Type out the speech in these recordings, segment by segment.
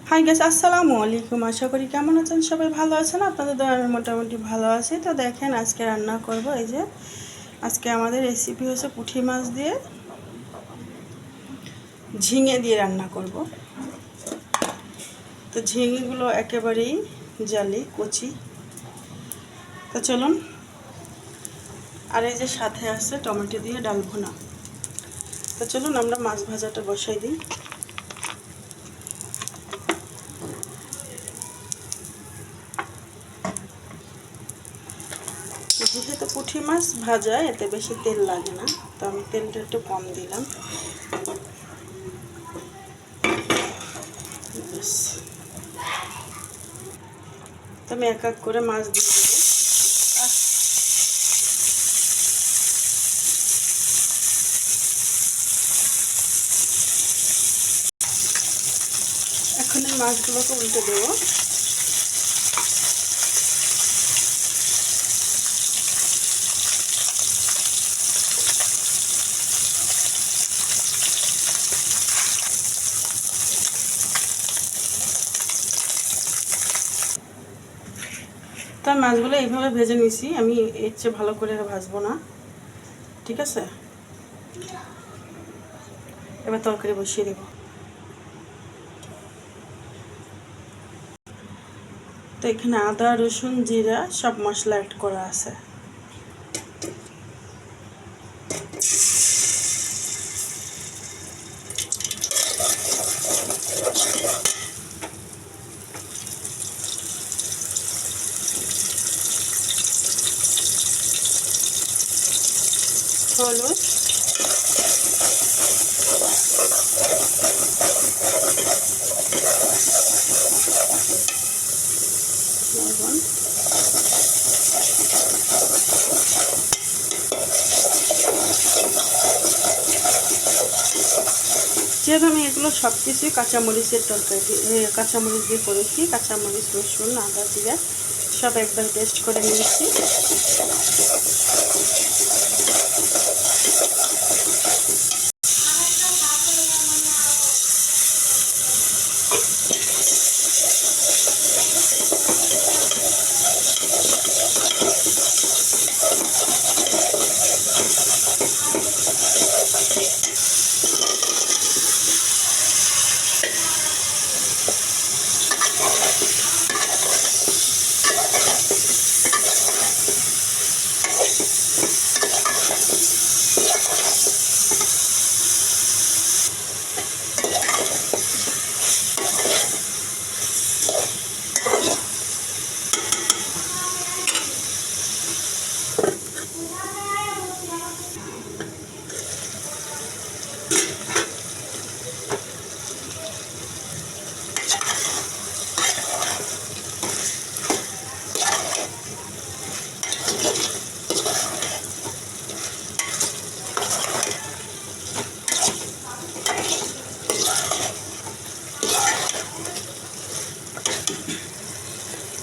Hi guys, আসসালামু আলাইকুম। আশা করি কেমন আছেন সবাই, ভালো আছেন। আপনাদের দ্বারা আমি মোটামুটি ভালো আছি। তো দেখেন আজকে রান্না করব, এই যে আজকে আমাদের রেসিপি হচ্ছে পুঁটি মাছ দিয়ে ঝিঙে দিয়ে রান্না করব। তো ঝিঙেগুলো একেবারেই জালি কচি। তো চলুন, আর এই যে সাথে আছে টমেটো দিয়ে ডাল ভুনা। তো চলুন আমরা মাছ ভাজাটা বসাই দিই। যেহেতু পুঁটি মাছ ভাজা, এতে বেশি তেল লাগে না, তো আমি তেলটা একটু কম দিলাম। তো আমি এক এক করে মাছ দিয়ে দেবো। এখন এই মাছগুলোকে উল্টে দেবো। তার মাছগুলো এইভাবে ভেজে নিছি, আমি এর চেয়ে ভালো করে ভাজবো না, ঠিক আছে। এবার তরকারি বসিয়ে দেব। তো এখানে আদা রসুন জিরা সব মশলা অ্যাড করা আছে। হলুদ, লবণ, যেহেতু আমি এগুলো সব কিছুই কাঁচামরিচের তরকারি, কাঁচামরিচ দিয়ে করেছি। কাঁচামরিচ, রসুন, আদা জিরা সব একবার পেস্ট করে নিয়েছি।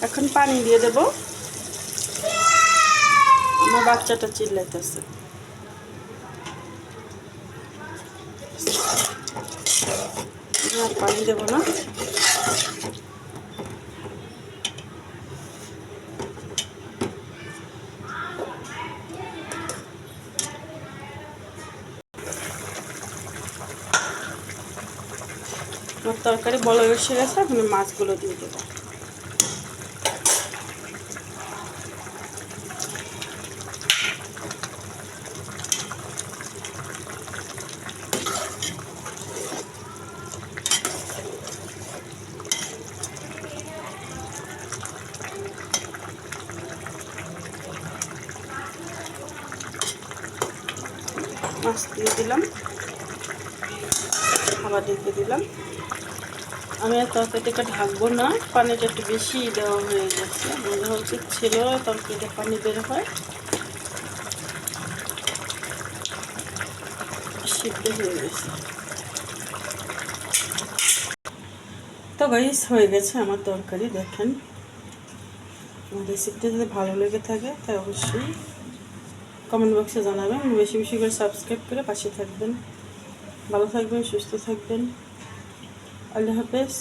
এখন পানি দিয়ে দেব। আমার বাচ্চাটা চিল্লাইতেছে। আর পানি দেব না। আমার তরকারি বলে এসে গেছে, এখন মাছগুলো দিয়ে দেবো। মাছ দিয়ে দিলাম, আবার ঢেকে দিলাম। আমি আর তরকারিটা ঢাকবো না, পানিটা একটু বেশি দেওয়া হয়ে গেছে। মনে হচ্ছে ছিল তরকারিটা পানি বের হয়, সিদ্ধ হয়ে গেছে। তো গাইস, হয়ে গেছে আমার তরকারি। দেখেন, আমার রেসিপিটা যদি ভালো লেগে থাকে তাই অবশ্যই কমেন্ট বক্সে জানাবেন। বেশি বেশি করে সাবস্ক্রাইব করে পাশে থাকবেন। ভালো থাকবেন, সুস্থ থাকবেন। আল্লাহ হাফেজ।